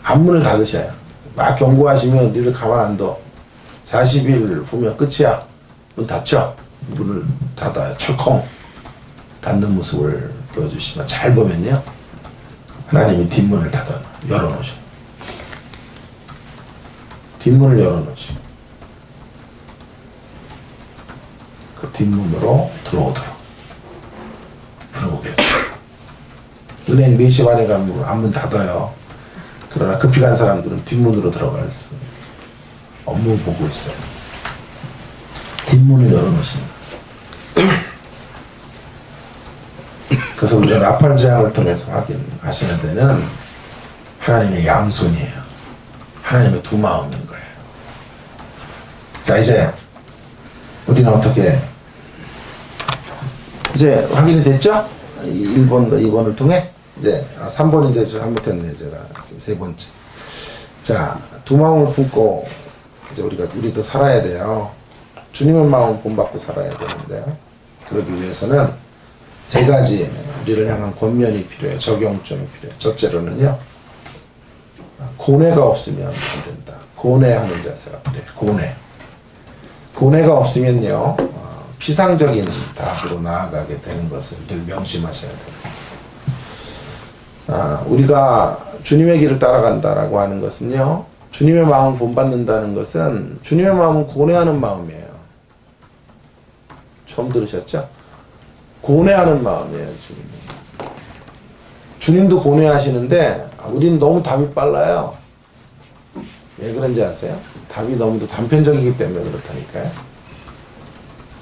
앞문을 닫으셔요. 막 경고하시면 니들 가만 안 둬. 40일 후면 끝이야. 문 닫혀. 문을 닫아요. 철컹 닫는 모습을 보여주시면, 잘 보면요 하나님이 뒷문을 열어놓으셔. 뒷문을 열어놓으셔. 그 뒷문으로 들어오도록 풀어보겠어요. 은행 4시 반에 가면 앞문 닫아요. 그러나 급히 간 사람들은 뒷문으로 들어갈 수 업무 보고 있어요. 뒷문을 열어놓으십니다. 그래서 우리가 나팔 재앙을 통해서 확인하셔야 되는 하나님의 양손이에요. 하나님의 두 마음인 거예요. 자, 이제 우리는 어떻게 이제 확인이 됐죠? 1번과 2번을 통해 이제 3번인데 잘못했네. 제가 세 번째. 자, 두 마음을 품고 이제 우리도 살아야 돼요. 주님의 마음 본받고 살아야 되는데요. 그러기 위해서는 세 가지 우리를 향한 권면이 필요해요. 적용점이 필요해요. 첫째로는요, 고뇌가 없으면 안 된다. 고뇌하는 자세가 필요해요. 고뇌가 없으면요, 피상적인 답으로 나아가게 되는 것을 늘 명심하셔야 돼요. 우리가 주님의 길을 따라간다라고 하는 것은요, 주님의 마음을 본받는다는 것은 주님의 마음은 고뇌하는 마음이에요. 처음 들으셨죠? 고뇌하는 마음이에요. 주님도 고뇌하시는데 우리는 너무 답이 빨라요. 왜 그런지 아세요? 답이 너무 단편적이기 때문에 그렇다니까요.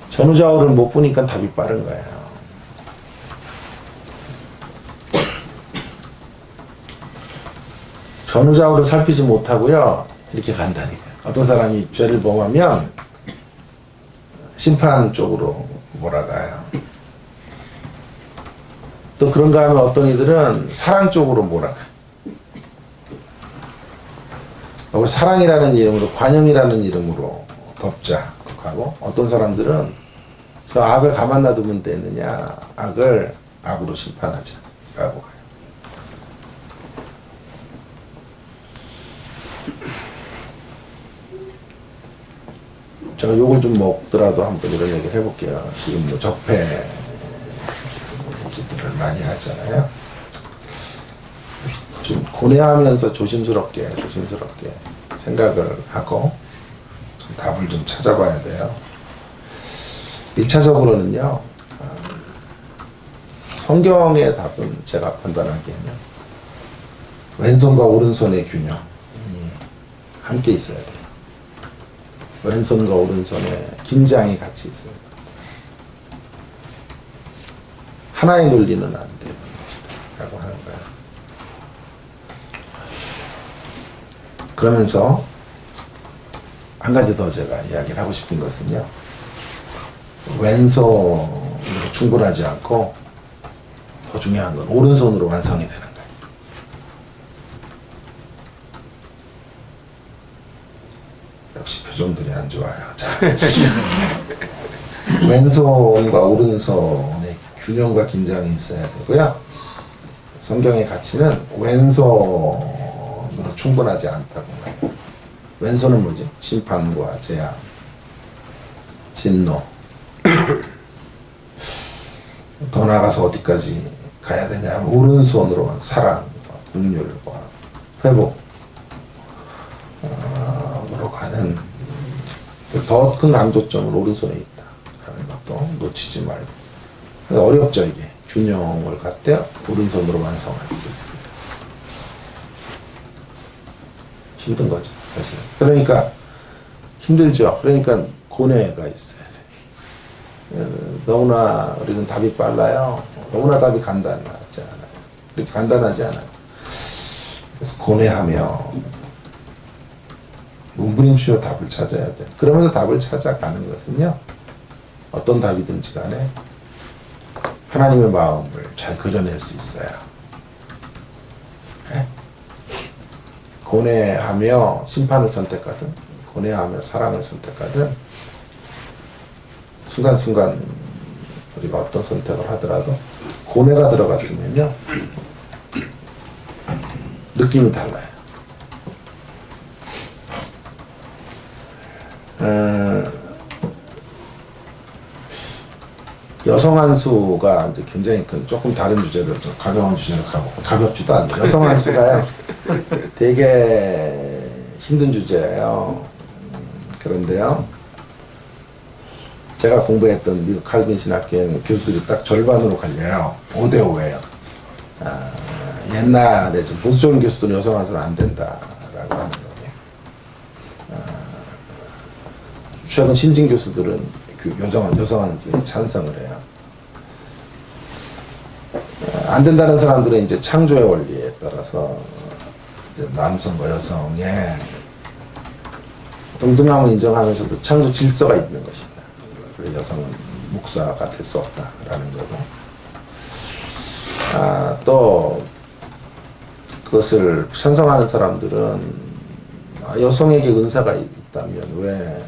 전후좌우를 못 보니까 답이 빠른 거예요. 전후좌우를 살피지 못하고요, 이렇게 간다니까요. 어떤 사람이 죄를 범하면 심판 쪽으로 몰아가요. 또 그런가 하면 어떤 이들은 사랑 쪽으로 몰아가요. 사랑이라는 이름으로, 관용이라는 이름으로 덮자 하고, 어떤 사람들은 저 악을 가만 놔두면 되느냐, 악을 악으로 심판하자 라고 해요. 제가 욕을 좀 먹더라도 한번 이런 얘기를 해볼게요. 지금 뭐 적폐 얘기들을 많이 하잖아요. 좀 고뇌하면서 조심스럽게 생각을 하고 좀 답을 좀 찾아봐야 돼요. 1차적으로는요, 성경의 답은 제가 판단하기에는 왼손과 오른손의 균형이 함께 있어야 돼요. 왼손과 오른손에 긴장이 같이 있어요. 하나의 논리는 안 되는 것이다 라고 하는 거예요. 그러면서 한 가지 더 제가 이야기를 하고 싶은 것은요, 왼손으로 충분하지 않고 더 중요한 건 오른손으로 완성이 되는 거예요. 역시 표정들이 안 좋아요. 자, 왼손과 오른손의 균형과 긴장이 있어야 되고요. 성경의 가치는 왼손으로 충분하지 않다고 말해요. 왼손은 뭐지? 심판과 재앙, 진노. 더 나아가서 어디까지 가야 되냐? 오른손으로만 사랑과 긍휼과 회복 으로 가는 더 큰 강조점은 오른손에 있다라는 것도 놓치지 말고. 어렵죠 이게. 균형을 갖되 오른손으로 완성하기. 힘든 거죠 사실. 그러니까 힘들죠. 그러니까 고뇌가 있어야 돼. 너무나 우리는 답이 빨라요. 너무나 답이 간단하지 않아요. 그렇게 간단하지 않아요. 그래서 고뇌하며 문부림치며 답을 찾아야 돼. 그러면서 답을 찾아가는 것은요, 어떤 답이든지 간에 하나님의 마음을 잘 그려낼 수 있어요. 네? 고뇌하며 심판을 선택하든 고뇌하며 사랑을 선택하든 순간순간 우리가 어떤 선택을 하더라도 고뇌가 들어갔으면요 느낌이 달라요. 여성 한수가 이제 굉장히 큰 조금 다른 주제로 좀 가벼운 주제로 가볍지도 않네요. 여성 한수가요 되게 힘든 주제예요. 그런데요 제가 공부했던 미국 칼빈 신학교에는 교수들이 딱 절반으로 갈려요. 5대5예요. 옛날에 좀 보수적인 교수들은 여성 한수는 안 된다라고 하는 거예요. 최근 신진 교수들은 그 여성 한수에 찬성을 해요. 안 된다는 사람들은 이제 창조의 원리에 따라서 이제 남성과 여성의 동등함을 인정하면서도 창조 질서가 있는 것이다. 그래서 여성은 목사가 될 수 없다라는 거고, 또 그것을 찬성하는 사람들은 여성에게 은사가 있다면 왜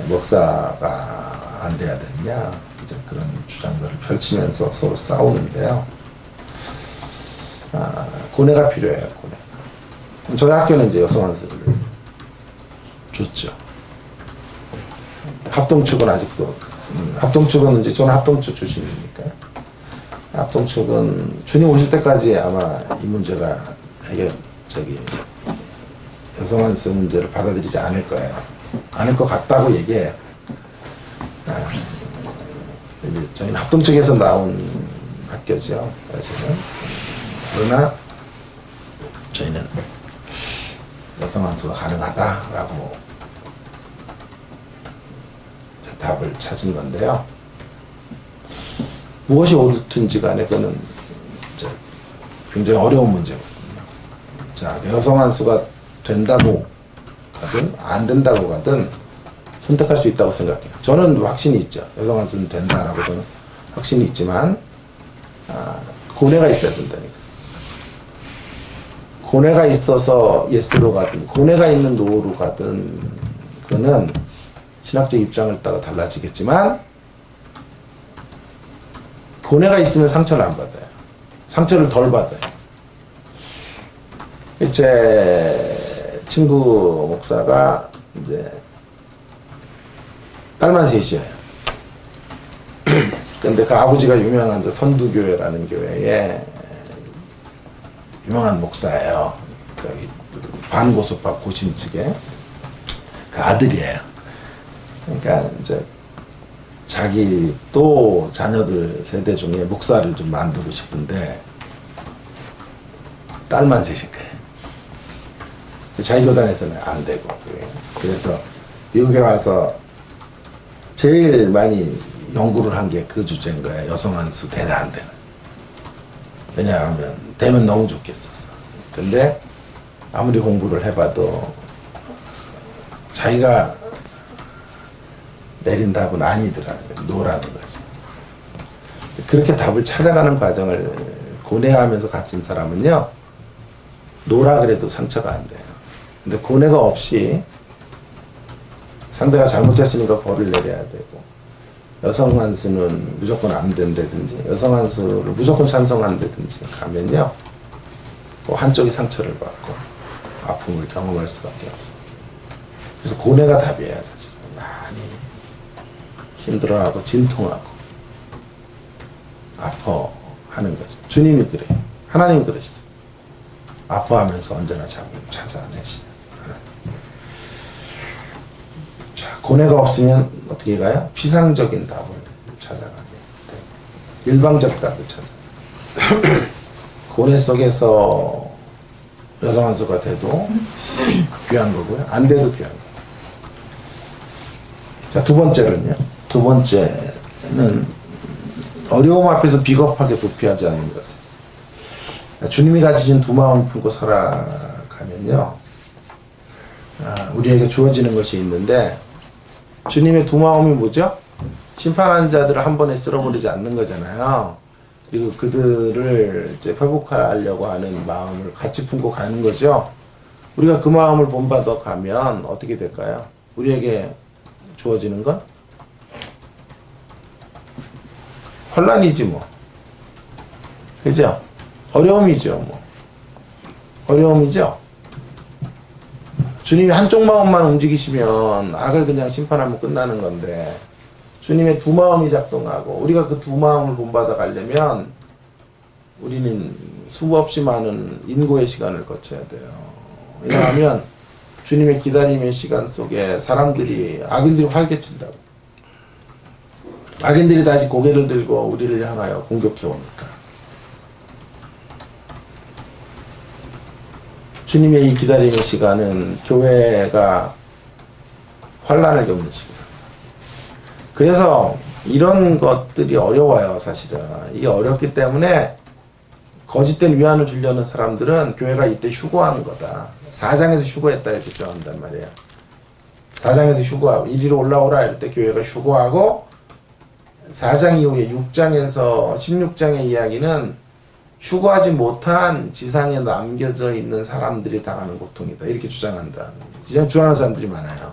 목사가 안 돼야 되느냐, 이제 그런 주장들을 펼치면서 서로 싸우는데요. 고뇌가 필요해요, 고뇌. 저희 학교는 이제 여성 한수를 줬죠. 합동측은 아직도, 합동측은 이제 저는 합동측 출신이니까. 합동측은 주님 오실 때까지 아마 이 문제가 여성 한수 문제를 받아들이지 않을 거예요. 않을 것 같다고 얘기해요. 저희는 합동측에서 나온 학교죠. 사실은. 그러나 저희는 여성 한수가 가능하다라고 답을 찾은 건데요. 무엇이 옳든지 간에 그거는 굉장히 어려운 문제거든요. 자, 여성 한수가 된다고 가든 안 된다고 가든 선택할 수 있다고 생각해요. 저는 확신이 있죠. 여성 한수는 된다라고 저는 확신이 있지만 고뇌가 있어야 된다니까. 고뇌가 있어서 예스로 가든 고뇌가 있는 노로 가든 그거는 신학적 입장을 따라 달라지겠지만 고뇌가 있으면 상처를 안 받아요. 상처를 덜 받아요. 제 친구 목사가 이제 딸만 셋이에요. 근데 그 아버지가 유명한 선두교회라는 교회에 유명한 목사예요. 여기 반고속파 고심 측에 그 아들이에요. 그러니까 이제 자기 또 자녀들 세대 중에 목사를 좀 만들고 싶은데 딸만 셋인 거예요. 자기 교단에서는 안 되고. 그래서 미국에 와서 제일 많이 연구를 한 게 그 주제인 거예요. 여성 한수 되나 안 되나. 왜냐하면 되면 너무 좋겠었어. 근데 아무리 공부를 해봐도 자기가 내린 답은 아니더라고요. 노라는 거지. 그렇게 답을 찾아가는 과정을 고뇌하면서 갇힌 사람은요, 노라 그래도 상처가 안 돼요. 근데 고뇌가 없이 상대가 잘못했으니까 벌을 내려야 되고, 여성 한수는 무조건 안 된다든지, 여성 한수를 무조건 찬성한다든지 가면요, 또 한쪽이 상처를 받고 아픔을 경험할 수밖에 없어. 그래서 고뇌가 답이에요. 사실 많이 힘들어하고 진통하고 아파하는 거죠. 주님이 그래요. 하나님 그러시죠. 아파하면서 언제나 답을 찾아내시죠. 자, 고뇌가 없으면 어떻게 가요? 피상적인 답을 찾아가게 돼요. 일방적 답을 찾아. 고뇌 속에서 여성한수가 돼도 귀한 거고요. 안 돼도 귀한 거예요. 자, 두 번째는요. 두 번째는 어려움 앞에서 비겁하게 도피하지 않는 것을. 주님이 가지신 두 마음 품고 살아가면요. 우리에게 주어지는 것이 있는데 주님의 두 마음이 뭐죠? 심판하는 자들을 한 번에 쓸어버리지 않는 거잖아요. 그리고 그들을 이제 회복하려고 하는 마음을 같이 품고 가는 거죠. 우리가 그 마음을 본받아 가면 어떻게 될까요? 우리에게 주어지는 건 혼란이지 뭐. 그죠? 어려움이죠 뭐. 어려움이죠. 주님이 한쪽 마음만 움직이시면 악을 그냥 심판하면 끝나는 건데 주님의 두 마음이 작동하고 우리가 그 두 마음을 본받아 가려면 우리는 수없이 많은 인고의 시간을 거쳐야 돼요. 왜냐하면 주님의 기다림의 시간 속에 사람들이 악인들이 활개친다고. 악인들이 다시 고개를 들고 우리를 향하여 공격해 오니까. 주님의 이 기다림의 시간은 교회가 환란을 겪는 시간. 그래서 이런 것들이 어려워요, 사실은. 이게 어렵기 때문에 거짓된 위안을 주려는 사람들은 교회가 이때 휴거하는 거다. 4장에서 휴거했다 이렇게 주장한단 말이에요. 4장에서 휴거하고 이리로 올라오라 할 때 교회가 휴거하고 4장 이후에 6장에서 16장의 이야기는 휴거하지 못한 지상에 남겨져 있는 사람들이 당하는 고통이다. 이렇게 주장한다. 주장하는 사람들이 많아요.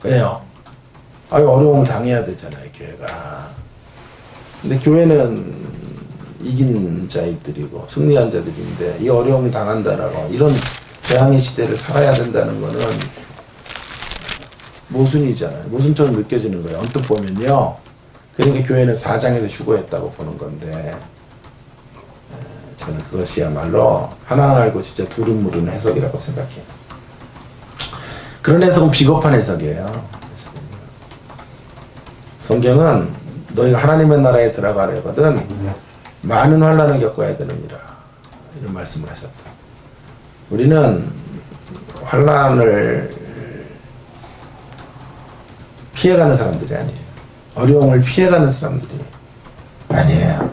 왜요? 어려움을 당해야 되잖아요, 교회가. 근데 교회는 이긴 자들이고 승리한 자들인데 이 어려움을 당한다라고 이런 재앙의 시대를 살아야 된다는 거는 모순이잖아요. 모순처럼 느껴지는 거예요. 언뜻 보면요. 그러니까 교회는 4장에서 휴거했다고 보는 건데 저는 그것이야말로 하나 알고 진짜 두루무른 해석이라고 생각해요. 그런 해석은 비겁한 해석이에요. 성경은 너희가 하나님의 나라에 들어가려거든 많은 환난을 겪어야 되느니라 이런 말씀을 하셨다. 우리는 환난을 피해가는 사람들이 아니에요. 어려움을 피해가는 사람들이 아니에요.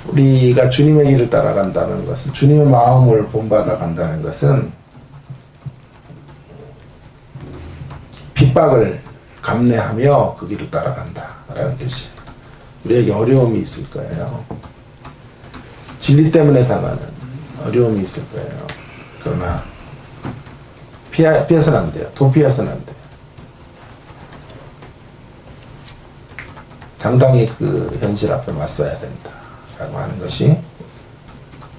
우리가 주님의 길을 따라간다는 것은 주님의 마음을 본받아 간다는 것은 핍박을 감내하며 그 길을 따라간다 라는 뜻이에요. 우리에게 어려움이 있을 거예요. 진리 때문에 당하는 어려움이 있을 거예요. 그러나 피해서는 안 돼요. 도피해서는 안 돼요. 당당히 그 현실 앞에 맞서야 된다 라고 하는 것이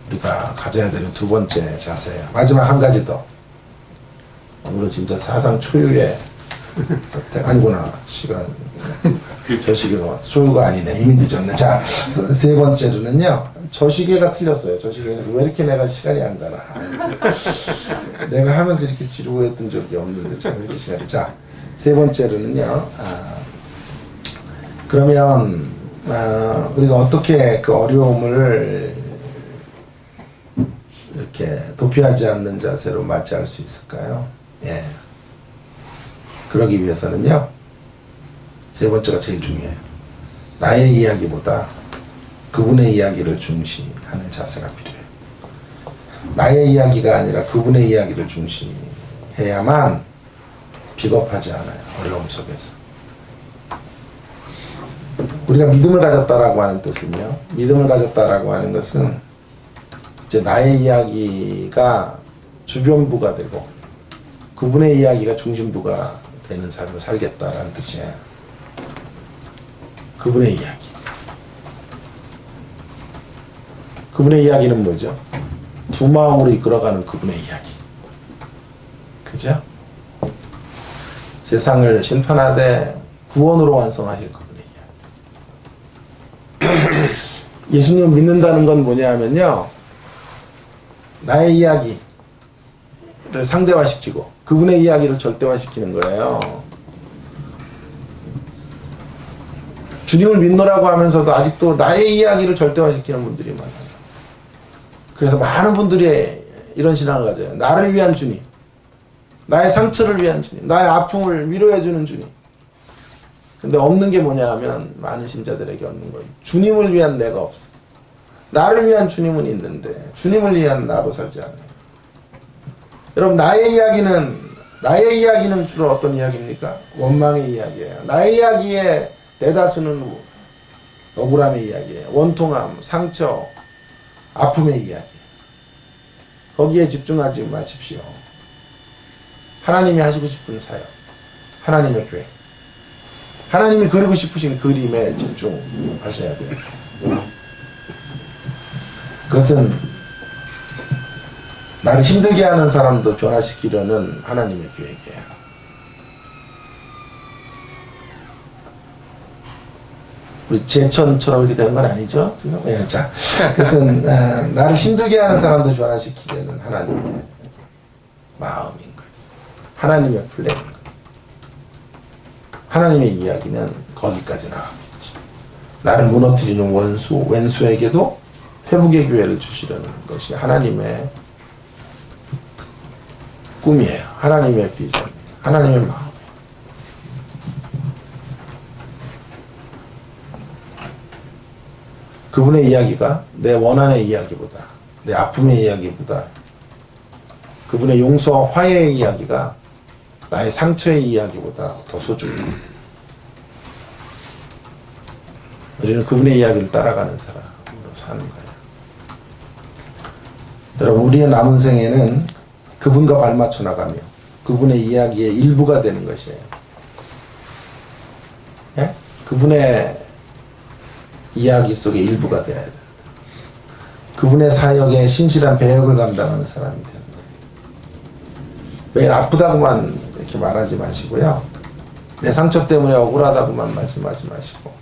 우리가 가져야 되는 두 번째 자세예요. 마지막 한 가지 더. 오늘은 진짜 사상 초유의 아니구나. 시간 저 시계가 초유가 아니네. 이미 늦었네. 자, 세 번째로는요. 저 시계가 틀렸어요. 저 시계에서 왜 이렇게 내가 시간이 안 가나. 내가 하면서 이렇게 지루했던 적이 없는데 참 이렇게 시간이. 자, 세 번째로는요. 그러면 우리가 어떻게 그 어려움을 이렇게 도피하지 않는 자세로 맞이할 수 있을까요? 예. 그러기 위해서는요. 세 번째가 제일 중요해요. 나의 이야기보다 그분의 이야기를 중시하는 자세가 필요해요. 나의 이야기가 아니라 그분의 이야기를 중시해야만 비겁하지 않아요. 어려움 속에서. 우리가 믿음을 가졌다라고 하는 뜻은요. 믿음을 가졌다라고 하는 것은 이제 나의 이야기가 주변부가 되고 그분의 이야기가 중심부가 되는 삶을 살겠다라는 뜻이에요. 그분의 이야기. 그분의 이야기는 뭐죠? 두 마음으로 이끌어가는 그분의 이야기. 그죠? 세상을 심판하되 구원으로 완성하실 그분의 이야기. 예수님 믿는다는 건 뭐냐 하면요, 나의 이야기를 상대화시키고 그분의 이야기를 절대화시키는 거예요. 주님을 믿노라고 하면서도 아직도 나의 이야기를 절대화시키는 분들이 많아요. 그래서 많은 분들이 이런 신앙을 가져요. 나를 위한 주님, 나의 상처를 위한 주님, 나의 아픔을 위로해주는 주님. 근데 없는 게 뭐냐 하면 많은 신자들에게 없는 거예요. 주님을 위한 내가 없어. 나를 위한 주님은 있는데 주님을 위한 나로 살지 않아요. 여러분, 나의 이야기는 주로 어떤 이야기입니까? 원망의 이야기예요. 나의 이야기에 대다수는 억울함의 이야기예요. 원통함, 상처, 아픔의 이야기. 거기에 집중하지 마십시오. 하나님이 하시고 싶은 사역, 하나님의 교회, 하나님이 그리고 싶으신 그림에 집중하셔야 돼요. 그것은 나를 힘들게 하는 사람도 변화시키려는 하나님의 계획이에요. 우리 제천처럼 이렇게 되는 건 아니죠? 지금? 예, 자, 그것은 나를 힘들게 하는 사람도 변화시키려는 하나님의 마음인 거예요. 하나님의 플랜인 거예요. 하나님의 이야기는 거기까지 나가겠죠. 나를 무너뜨리는 원수, 왼수에게도 회복의 기회를 주시려는 것이 하나님의 꿈이에요. 하나님의 비전이에요. 하나님의 마음이에요. 그분의 이야기가 내 원한의 이야기보다, 내 아픔의 이야기보다, 그분의 용서와 화해의 이야기가 나의 상처의 이야기보다 더 소중해요. 우리는 그분의 이야기를 따라가는 사람으로 사는 거예요. 여러분, 우리의 남은 생에는 그분과 발맞춰 나가며 그분의 이야기의 일부가 되는 것이에요. 예? 그분의 이야기 속의 일부가 되어야 돼요. 그분의 사역에 신실한 배역을 감당하는 사람이 되는 거예요. 매일 아프다고만 이렇게 말하지 마시고요. 내 상처 때문에 억울하다고만 말씀하지 마시고,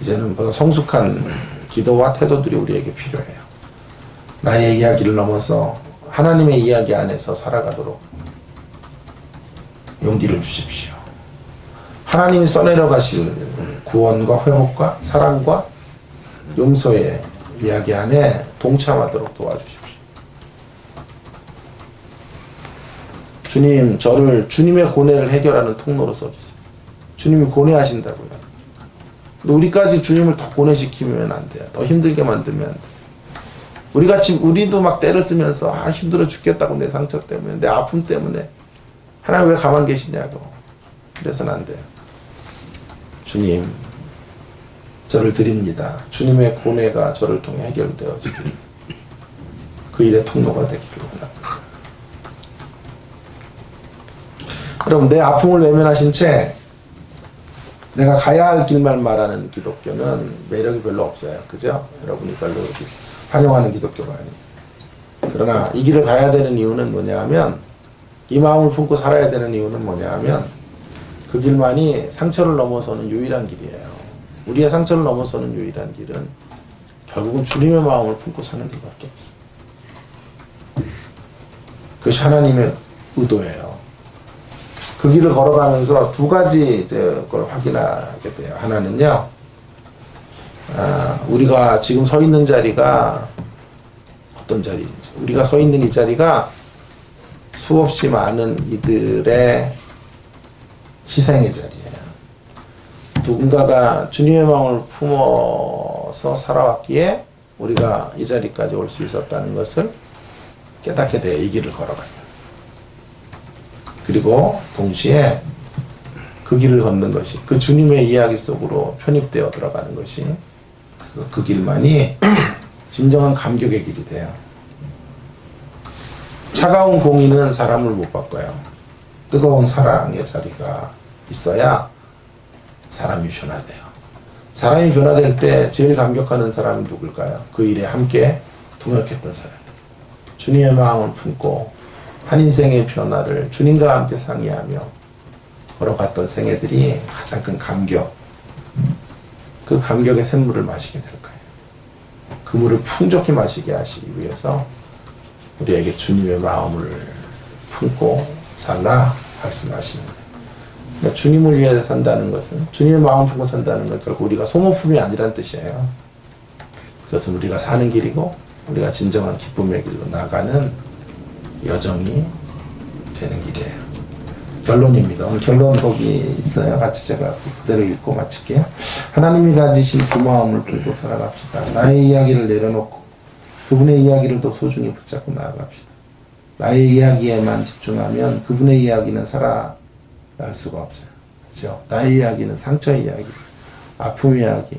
이제는 더 성숙한 기도와 태도들이 우리에게 필요해요. 나의 이야기를 넘어서 하나님의 이야기 안에서 살아가도록 용기를 주십시오. 하나님이 써내려 가실 구원과 회복과 사랑과 용서의 이야기 안에 동참하도록 도와주십시오. 주님, 저를 주님의 고뇌를 해결하는 통로로 써주세요. 주님이 고뇌하신다고요. 근데 우리까지 주님을 더 고뇌시키면 안 돼요. 더 힘들게 만들면 안 돼요. 우리도 막 때를 쓰면서 힘들어 죽겠다고, 내 상처 때문에, 내 아픔 때문에 하나님 왜 가만 계시냐고. 그래서는 안 돼요. 주님, 저를 드립니다. 주님의 고뇌가 저를 통해 해결되어지기를, 그 일의 통로가 되기를 원합니다. 여러분, 내 아픔을 외면하신 채 내가 가야 할 길만 말하는 기독교는 매력이 별로 없어요. 그죠? 여러분이 별로 환영하는 기독교가 아니에요. 그러나 이 길을 가야 되는 이유는 뭐냐 하면, 이 마음을 품고 살아야 되는 이유는 뭐냐 하면, 그 길만이 상처를 넘어서는 유일한 길이에요. 우리의 상처를 넘어서는 유일한 길은 결국은 주님의 마음을 품고 사는 길밖에 없어요. 그것이 하나님의 의도예요. 그 길을 걸어가면서 두 가지 걸 확인하게 돼요. 하나는요, 우리가 지금 서 있는 자리가 어떤 자리인지, 우리가 서 있는 이 자리가 수없이 많은 이들의 희생의 자리예요. 누군가가 주님의 마음을 품어서 살아왔기에 우리가 이 자리까지 올 수 있었다는 것을 깨닫게 돼요. 이 길을 걸어가면. 그리고 동시에 그 길을 걷는 것이, 그 주님의 이야기 속으로 편입되어 들어가는 것이, 그 길만이 진정한 감격의 길이 돼요. 차가운 공의는 사람을 못 바꿔요. 뜨거운 사랑의 자리가 있어야 사람이 변화돼요. 사람이 변화될 때 제일 감격하는 사람이 누굴까요? 그 일에 함께 동역했던 사람. 주님의 마음을 품고 한 인생의 변화를 주님과 함께 상의하며 걸어갔던 생애들이 가장 큰 감격, 그 감격의 샘물을 마시게 될 거예요. 그 물을 풍족히 마시게 하시기 위해서 우리에게 주님의 마음을 품고 살라 말씀하시는 거예요. 그러니까 주님을 위해 산다는 것은, 주님의 마음 품고 산다는 건 결국 우리가 소모품이 아니란 뜻이에요. 그것은 우리가 사는 길이고 우리가 진정한 기쁨의 길로 나가는 여정이 되는 길이에요. 결론입니다. 오늘 결론 거기 있어요. 같이 제가 그대로 읽고 마칠게요. 하나님이 가지신 그 마음을 품고 살아갑시다. 나의 이야기를 내려놓고 그분의 이야기를 더 소중히 붙잡고 나아갑시다. 나의 이야기에만 집중하면 그분의 이야기는 살아날 수가 없어요. 그렇죠? 나의 이야기는 상처의 이야기, 아픔 이야기,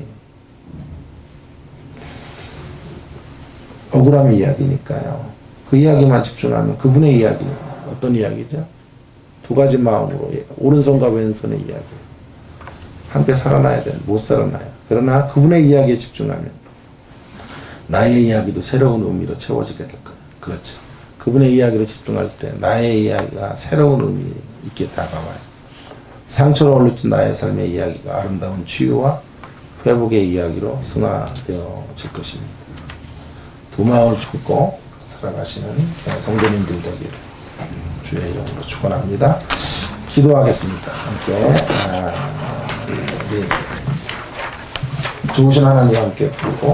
억울함의 이야기니까요. 그 이야기만 집중하면 그분의 이야기는 어떤 이야기죠? 두 가지 마음으로 오른손과 왼손의 이야기. 함께 살아나야 돼. 못 살아나요. 그러나 그분의 이야기에 집중하면 나의 이야기도 새로운 의미로 채워지게 될 거예요. 그렇죠. 그분의 이야기로 집중할 때 나의 이야기가 새로운 의미 있게 다가와요. 상처로 올렸던 나의 삶의 이야기가 아름다운 치유와 회복의 이야기로 승화되어질 것입니다. 두 마음을 품고 살아가시는 성도님들 되기를 주의 이름으로 축원합니다. 기도하겠습니다. 함께 우리 좋으신 하나님 함께 부르고